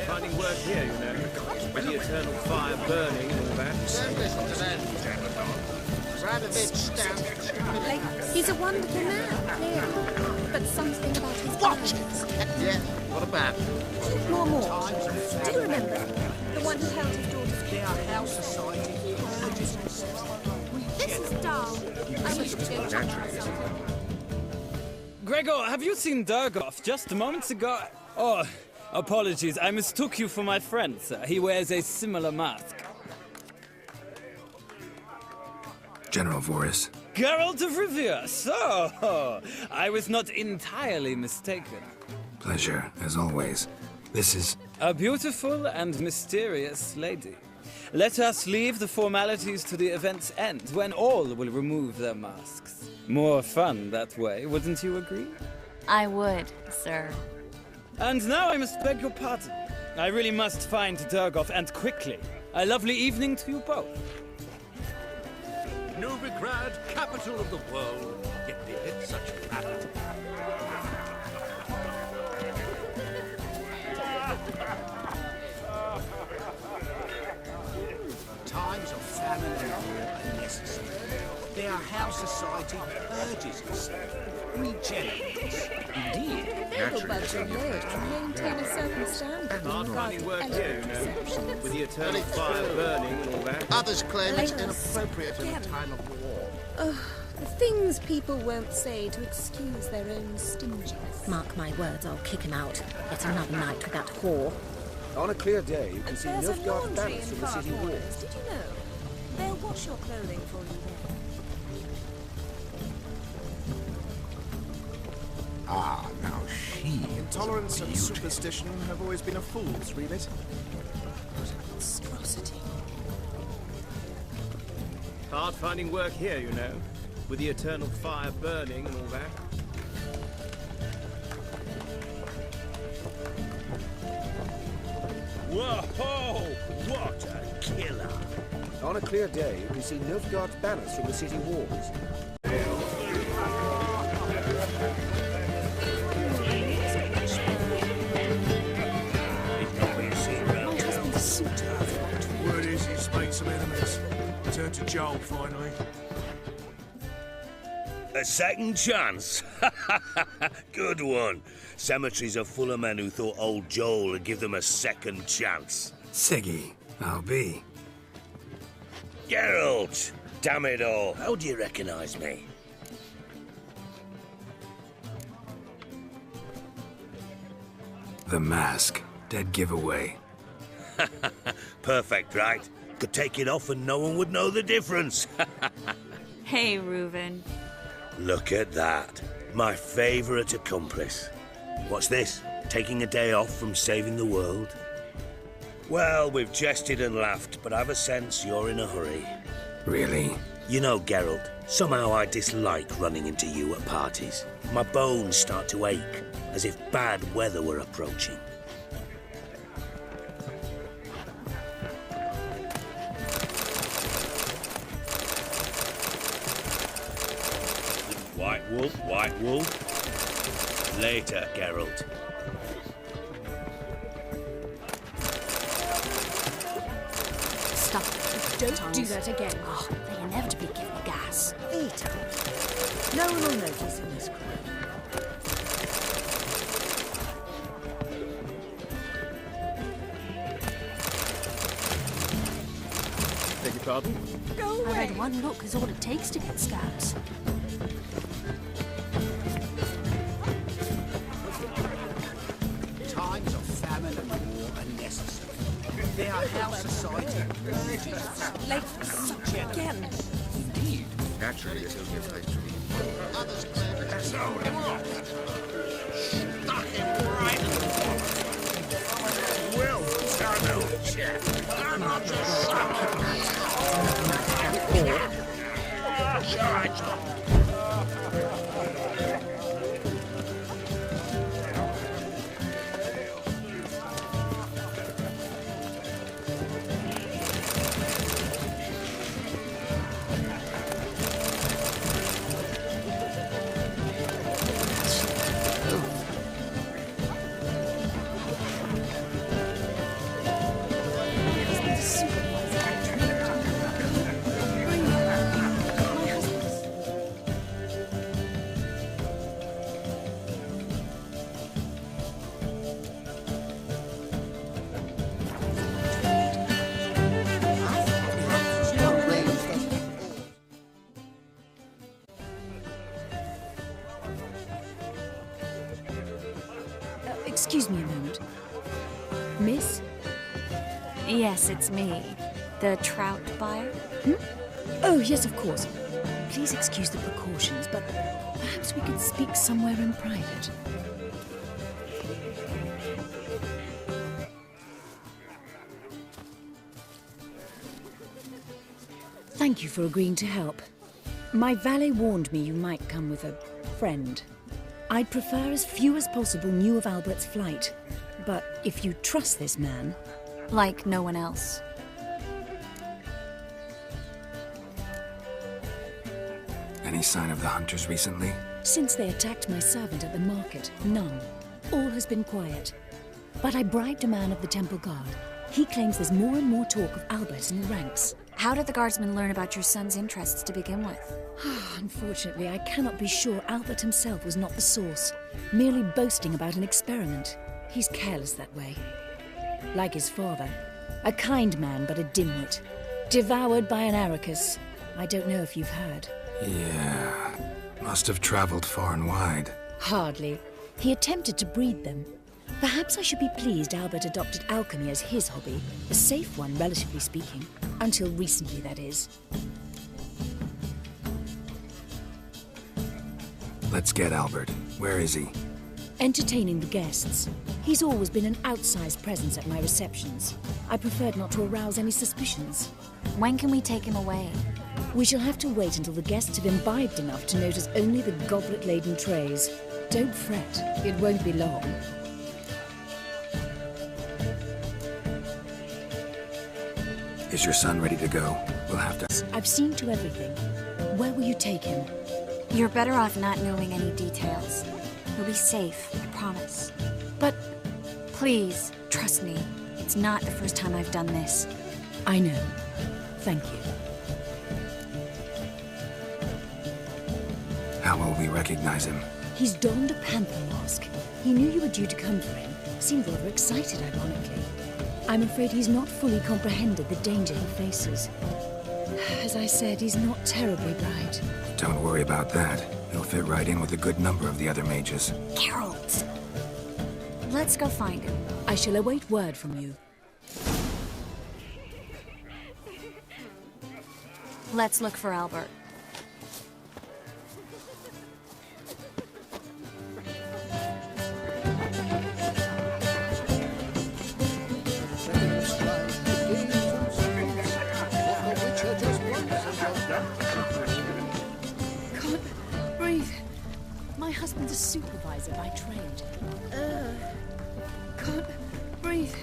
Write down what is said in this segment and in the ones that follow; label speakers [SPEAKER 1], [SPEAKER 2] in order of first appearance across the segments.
[SPEAKER 1] finding work here, you know. With the eternal fire burning and all that.
[SPEAKER 2] Don't listen to them. Radovich stands.
[SPEAKER 3] He's a wonderful man, clearly. But something about his
[SPEAKER 2] Watch! Yeah, what about?
[SPEAKER 3] More. Do you remember? The one who held his daughter's
[SPEAKER 2] They are house society.
[SPEAKER 3] This is dull. I wish to go check myself.
[SPEAKER 4] Gregor, have you seen Durgoff just moments ago? Oh, apologies. I mistook you for my friend, sir. He wears a similar mask.
[SPEAKER 5] General Voris.
[SPEAKER 4] Geralt of Rivia. So, I was not entirely mistaken.
[SPEAKER 5] Pleasure, as always. This is...
[SPEAKER 4] A beautiful and mysterious lady. Let us leave the formalities to the event's end, when all will remove their masks. More fun that way, wouldn't you agree?
[SPEAKER 6] I would, sir.
[SPEAKER 4] And now I must beg your pardon. I really must find Durgoff, and quickly. A lovely evening to you both.
[SPEAKER 1] Novigrad, capital of the world, yet beget such pattern.
[SPEAKER 2] Times of famine and war are necessary. Their house society urges itself, regenerates.
[SPEAKER 1] Indeed.
[SPEAKER 3] They will budge your word and maintain a certain standard.
[SPEAKER 1] Hard finding work here, you know. With the eternal fire burning and all that.
[SPEAKER 2] Others claim it's inappropriate in a time of war.
[SPEAKER 3] The things people won't say to excuse their own stinginess.
[SPEAKER 7] Mark my words, I'll kick him out. Yet another night with that whore.
[SPEAKER 8] On a clear day, you can see
[SPEAKER 3] There's a
[SPEAKER 8] Nilfgaard
[SPEAKER 3] laundry
[SPEAKER 8] banners
[SPEAKER 3] in
[SPEAKER 8] from the city
[SPEAKER 3] Far
[SPEAKER 8] walls.
[SPEAKER 3] Corners. Did you know? They'll wash your clothing for you there.
[SPEAKER 5] Ah, now she...
[SPEAKER 9] Intolerance and superstition have always been a fool's remit.
[SPEAKER 3] Monstrosity.
[SPEAKER 1] Hard finding work here, you know. With the eternal fire burning and all that.
[SPEAKER 10] Whoa! What a killer!
[SPEAKER 8] On a clear day, you can see Nilfgaard's banners from the city walls.
[SPEAKER 9] Word is he's made some enemies. Turn to Joel, finally.
[SPEAKER 10] A second chance? Good one. Cemeteries are full of men who thought old Joel would give them a second chance.
[SPEAKER 5] Siggy, I'll be.
[SPEAKER 10] Geralt! Damn it all. How do you recognize me?
[SPEAKER 5] The mask. Dead giveaway.
[SPEAKER 10] Perfect, right? Could take it off and no one would know the difference.
[SPEAKER 6] Hey, Reuven.
[SPEAKER 10] Look at that. My favorite accomplice. What's this? Taking a day off from saving the world? Well, we've jested and laughed, but I've a sense you're in a hurry.
[SPEAKER 5] Really?
[SPEAKER 10] You know, Geralt, somehow I dislike running into you at parties. My bones start to ache, as if bad weather were approaching. White wolf, white wolf. Later, Geralt.
[SPEAKER 7] Stop it.
[SPEAKER 3] Don't do that again.
[SPEAKER 7] Oh, they inevitably give me gas.
[SPEAKER 3] Eat up. No one will notice in this crowd.
[SPEAKER 1] Beg your pardon?
[SPEAKER 3] Go
[SPEAKER 7] I
[SPEAKER 3] away.
[SPEAKER 7] read one look is all it takes to get scabs.
[SPEAKER 2] Times of famine and war are necessary. Their house society urges itself,
[SPEAKER 3] Like such again.
[SPEAKER 2] indeed.
[SPEAKER 5] Naturally, this will be a place to be.
[SPEAKER 2] Others claim it's stuck him right in the
[SPEAKER 10] Well, Tano, chap. I'm not just stuck.
[SPEAKER 11] moment. Miss?
[SPEAKER 6] Yes, it's me. The trout buyer?
[SPEAKER 11] Oh, yes, of course. Please excuse the precautions, but perhaps we could speak somewhere in private. Thank you for agreeing to help. My valet warned me you might come with a friend. I'd prefer as few as possible knew of Albert's flight, but if you trust this man...
[SPEAKER 6] Like no one else.
[SPEAKER 5] Any sign of the hunters recently?
[SPEAKER 11] Since they attacked my servant at the market, none. All has been quiet. But I bribed a man of the Temple Guard. He claims there's more and more talk of Albert in the ranks.
[SPEAKER 6] How did the guardsmen learn about your son's interests to begin with?
[SPEAKER 11] Unfortunately, I cannot be sure Albert himself was not the source, merely boasting about an experiment. He's careless that way. Like his father. A kind man, but a dimwit. Devoured by an Arrakis. I don't know if you've heard.
[SPEAKER 5] Yeah. Must have traveled far and wide.
[SPEAKER 11] Hardly. He attempted to breed them. Perhaps I should be pleased Albert adopted alchemy as his hobby. A safe one, relatively speaking. Until recently, that is.
[SPEAKER 5] Let's get Albert. Where is he?
[SPEAKER 11] Entertaining the guests. He's always been an outsized presence at my receptions. I preferred not to arouse any suspicions.
[SPEAKER 6] When can we take him away?
[SPEAKER 11] We shall have to wait until the guests have imbibed enough to notice only the goblet-laden trays. Don't fret, it won't be long.
[SPEAKER 5] Is your son ready to go? We'll have to...
[SPEAKER 11] I've seen to everything. Where will you take him?
[SPEAKER 6] You're better off not knowing any details. He'll be safe, I promise.
[SPEAKER 11] But...
[SPEAKER 6] Please, trust me. It's not the first time I've done this.
[SPEAKER 11] I know. Thank you.
[SPEAKER 5] How will we recognize him?
[SPEAKER 11] He's donned a panther mask. He knew you were due to come for him. Seemed rather excited, ironically. I'm afraid he's not fully comprehended the danger he faces. As I said, he's not terribly bright.
[SPEAKER 5] Don't worry about that. He'll fit right in with a good number of the other mages.
[SPEAKER 6] Geralt! Let's go find him.
[SPEAKER 11] I shall await word from you.
[SPEAKER 6] Let's look for Albert.
[SPEAKER 11] Can't breathe. My husband's a supervisor by trade. Can't breathe.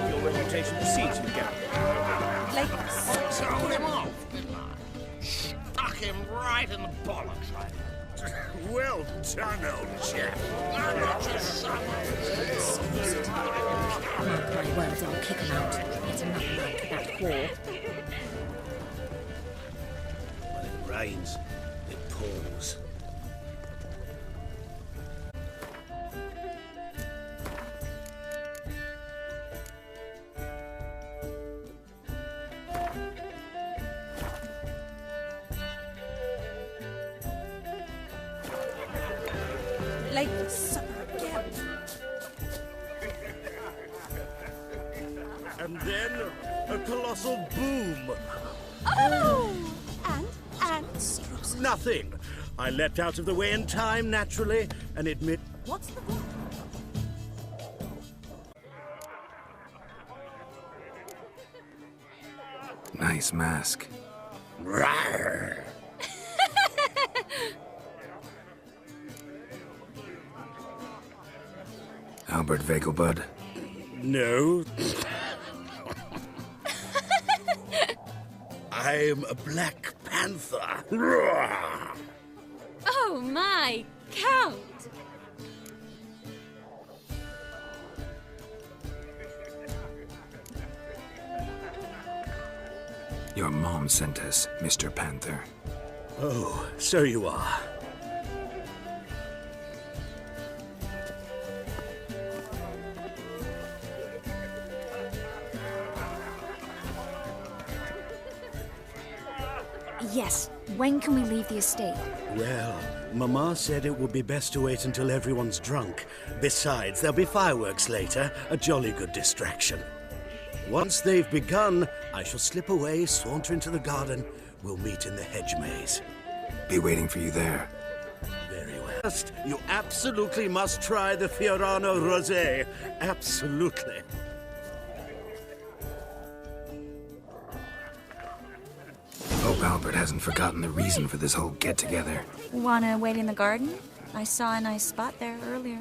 [SPEAKER 1] Your reputation precedes you, Geralt.
[SPEAKER 2] Let's told him off, didn't I? Stuck him right in the bollocks, right? Well done, old chap. I'm not your son.
[SPEAKER 7] Mark my words, I'll kick him out. It's another night with that whore.
[SPEAKER 10] When it rains, it pours.
[SPEAKER 11] Late for supper again.
[SPEAKER 2] And then a colossal boom.
[SPEAKER 3] Oh! And?
[SPEAKER 2] Nothing. I leapt out of the way in time, naturally, and admit...
[SPEAKER 3] What's the point?
[SPEAKER 5] Nice mask.
[SPEAKER 10] Rawr.
[SPEAKER 5] Albert Vegelbud.
[SPEAKER 2] No. I'm a Black Panther. Roar.
[SPEAKER 3] Oh my, Count!
[SPEAKER 5] Your mom sent us, Mr. Panther.
[SPEAKER 2] Oh, so you are.
[SPEAKER 11] Yes,
[SPEAKER 6] When can we leave the estate?
[SPEAKER 12] Well, Mama said it would be best to wait until everyone's drunk. Besides, there'll be fireworks later, a jolly good distraction. Once they've begun, I shall slip away, saunter into the garden. We'll meet in the hedge maze.
[SPEAKER 5] Be waiting for you there.
[SPEAKER 12] Very well. First, you absolutely must try the Fiorano Rosé. Absolutely.
[SPEAKER 5] Hope Albert hasn't forgotten the reason for this whole get-together.
[SPEAKER 6] Wanna wait in the garden? I saw a nice spot there earlier.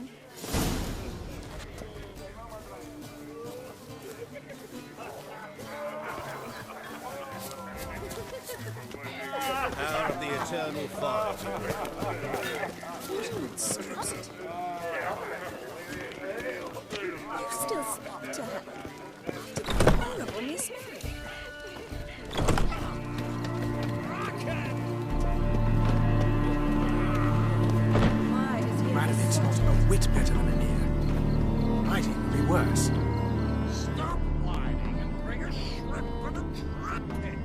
[SPEAKER 1] Power of the eternal fire.
[SPEAKER 3] You still speak to her. Horrible mismarriage.
[SPEAKER 9] Radovic's not a whit better than Anir. Hiding would be worse.
[SPEAKER 2] Stop whining and bring a shrimp and a trumpet.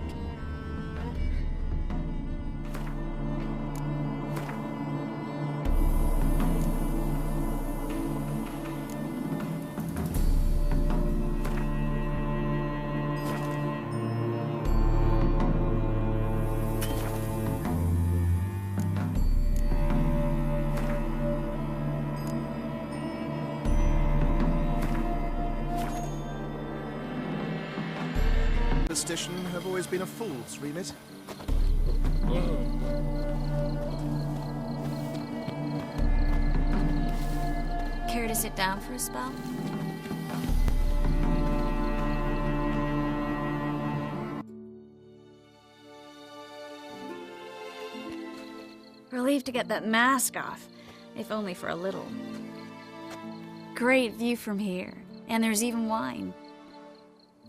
[SPEAKER 9] Superstition have always been a fool's remit.
[SPEAKER 6] Care to sit down for a spell? Relieved to get that mask off, if only for a little. Great view from here, and there's even wine.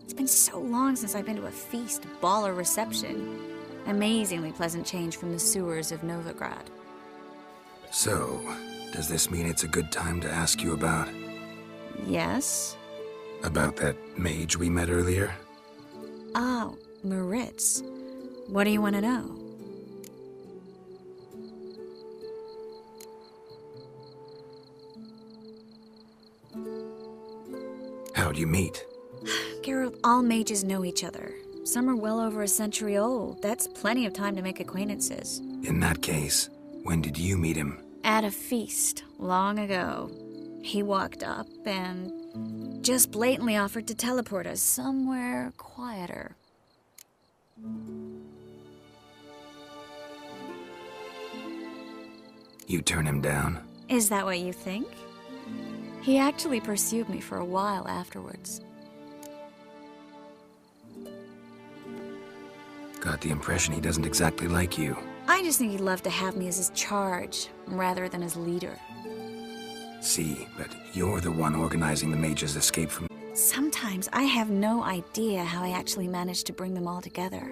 [SPEAKER 6] It's been so long since I've been to a feast, ball, or reception. Amazingly pleasant change from the sewers of Novigrad.
[SPEAKER 5] So, does this mean it's a good time to ask you about...
[SPEAKER 6] Yes?
[SPEAKER 5] about that mage we met earlier?
[SPEAKER 6] Oh, Maritz. What do you want to know?
[SPEAKER 5] How'd you meet?
[SPEAKER 6] Geralt, all mages know each other. Some are well over a century old. That's plenty of time to make acquaintances.
[SPEAKER 5] In that case, when did you meet him?
[SPEAKER 6] At a feast, long ago. He walked up and just blatantly offered to teleport us somewhere quieter.
[SPEAKER 5] You turn him down?
[SPEAKER 6] Is that what you think? He actually pursued me for a while afterwards.
[SPEAKER 5] Got the impression he doesn't exactly like you.
[SPEAKER 6] I just think he'd love to have me as his charge, rather than his leader.
[SPEAKER 5] See, but you're the one organizing the mage's escape from...
[SPEAKER 6] Sometimes I have no idea how I actually managed to bring them all together.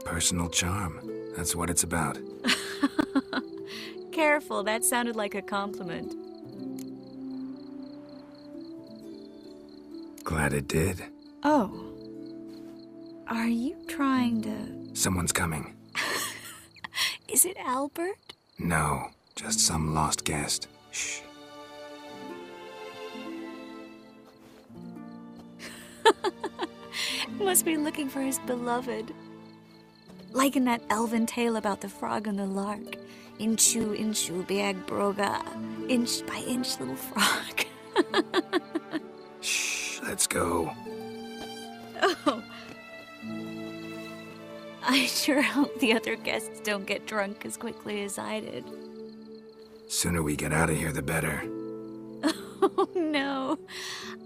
[SPEAKER 5] Personal charm. That's what it's about.
[SPEAKER 6] Careful, that sounded like a compliment.
[SPEAKER 5] Glad it did.
[SPEAKER 6] Oh. Are you trying to...
[SPEAKER 5] Someone's coming.
[SPEAKER 6] Is it Albert?
[SPEAKER 5] No, just some lost guest. Shh.
[SPEAKER 6] Must be looking for his beloved. Like in that elven tale about the frog and the lark. Inchu, inchu, biag broga. Inch by inch, little frog.
[SPEAKER 5] Shh, let's go.
[SPEAKER 6] Oh. I sure hope the other guests don't get drunk as quickly as I did.
[SPEAKER 5] Sooner we get out of here, the better.
[SPEAKER 6] Oh, no.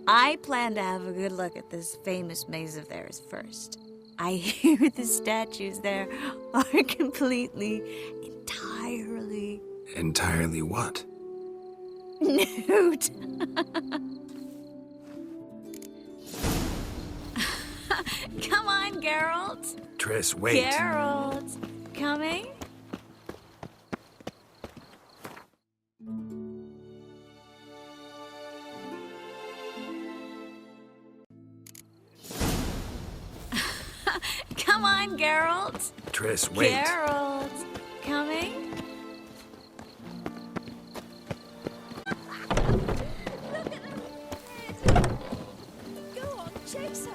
[SPEAKER 6] I plan to have a good look at this famous maze of theirs first. I hear the statues there are completely, entirely...
[SPEAKER 5] Entirely what?
[SPEAKER 6] Nude. Come on, Geralt.
[SPEAKER 5] Triss, wait.
[SPEAKER 6] Geralt, coming? Come on, Geralt.
[SPEAKER 5] Triss, wait.
[SPEAKER 6] Geralt. Coming?
[SPEAKER 11] Chase her!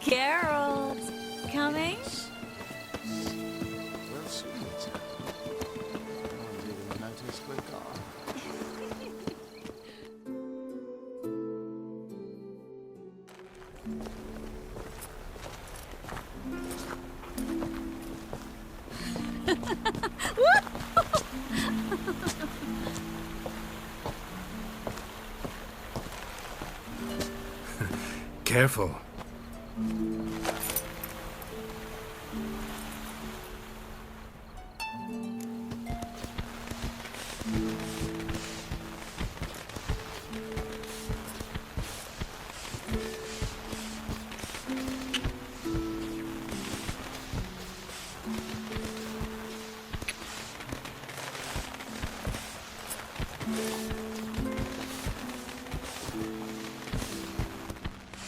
[SPEAKER 6] Geralt. Coming?
[SPEAKER 2] Well, sweet. No one's even noticed we're gone.
[SPEAKER 5] Careful.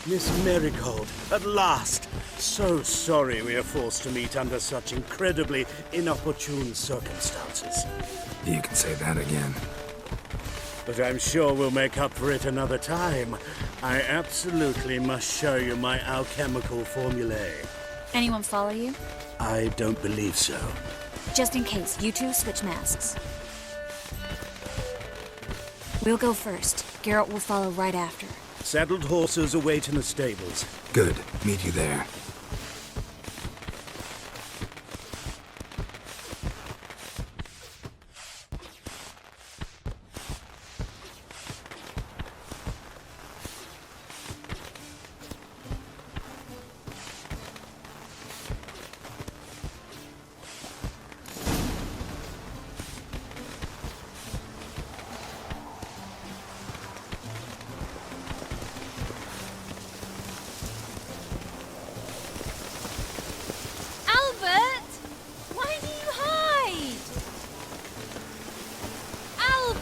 [SPEAKER 12] Miss Marigold, at last! So sorry we are forced to meet under such incredibly inopportune circumstances.
[SPEAKER 5] You can say that again.
[SPEAKER 12] But I'm sure we'll make up for it another time. I absolutely must show you my alchemical formulae.
[SPEAKER 6] Anyone follow you?
[SPEAKER 12] I don't believe so.
[SPEAKER 6] Just in case, you two switch masks. We'll go first. Geralt will follow right after.
[SPEAKER 12] Saddled horses await in the stables.
[SPEAKER 5] Good. Meet you there.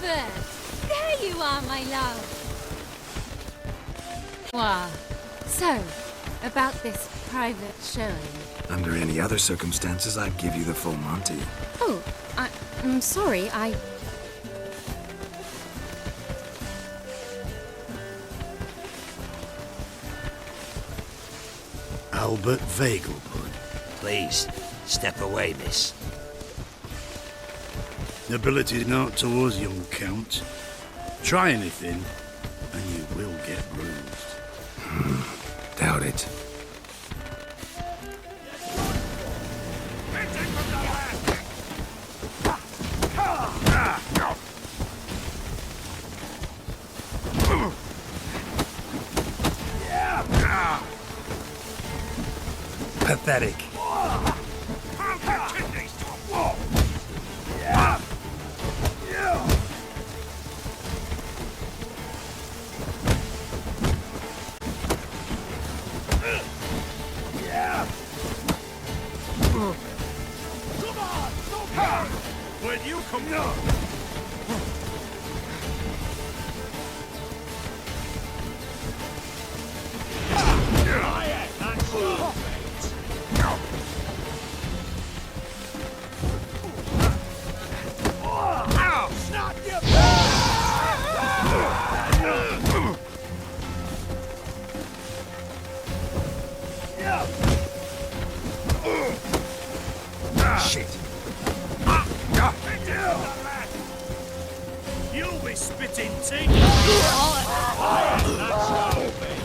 [SPEAKER 3] There you are, my love. Wow. So, about this private showing.
[SPEAKER 5] Under any other circumstances, I'd give you the full Monty.
[SPEAKER 3] Oh, I'm sorry,
[SPEAKER 12] Albert Vagelbud.
[SPEAKER 10] Please, step away, miss.
[SPEAKER 13] Nobility not towards young Count. Try anything, and you will get bruised.
[SPEAKER 5] Doubt it. Pathetic.
[SPEAKER 2] When you come now.
[SPEAKER 5] Shit.
[SPEAKER 2] You'll be spitting teeth. That's all, mate.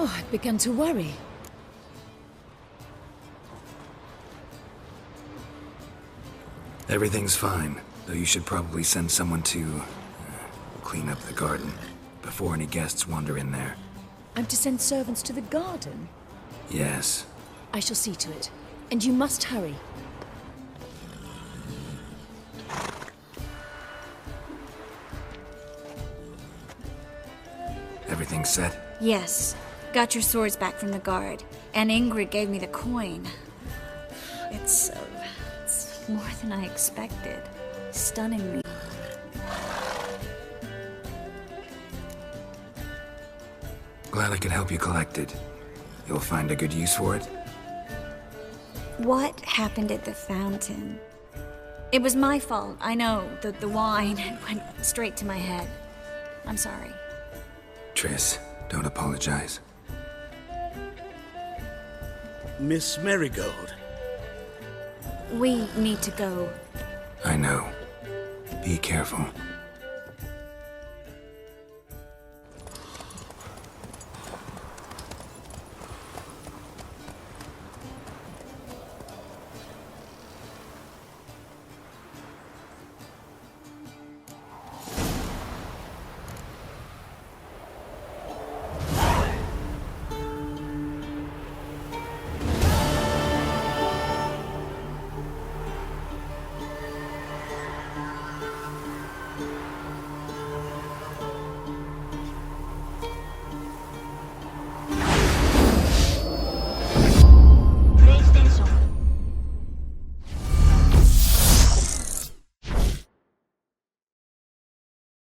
[SPEAKER 11] Oh, I've begun to worry.
[SPEAKER 5] Everything's fine, though you should probably send someone to clean up the garden before any guests wander in there.
[SPEAKER 11] I'm to send servants to the garden?
[SPEAKER 5] Yes.
[SPEAKER 11] I shall see to it. And you must hurry.
[SPEAKER 5] Everything set?
[SPEAKER 6] Yes. Got your swords back from the guard. And Ingrid gave me the coin. It's more than I expected. Stunningly.
[SPEAKER 5] Glad I could help you collect it. You'll find a good use for it?
[SPEAKER 6] What happened at the fountain? It was my fault, I know. The wine went straight to my head. I'm sorry.
[SPEAKER 5] Triss, don't apologize.
[SPEAKER 12] Miss Marigold.
[SPEAKER 6] We need to go.
[SPEAKER 5] I know. Be careful.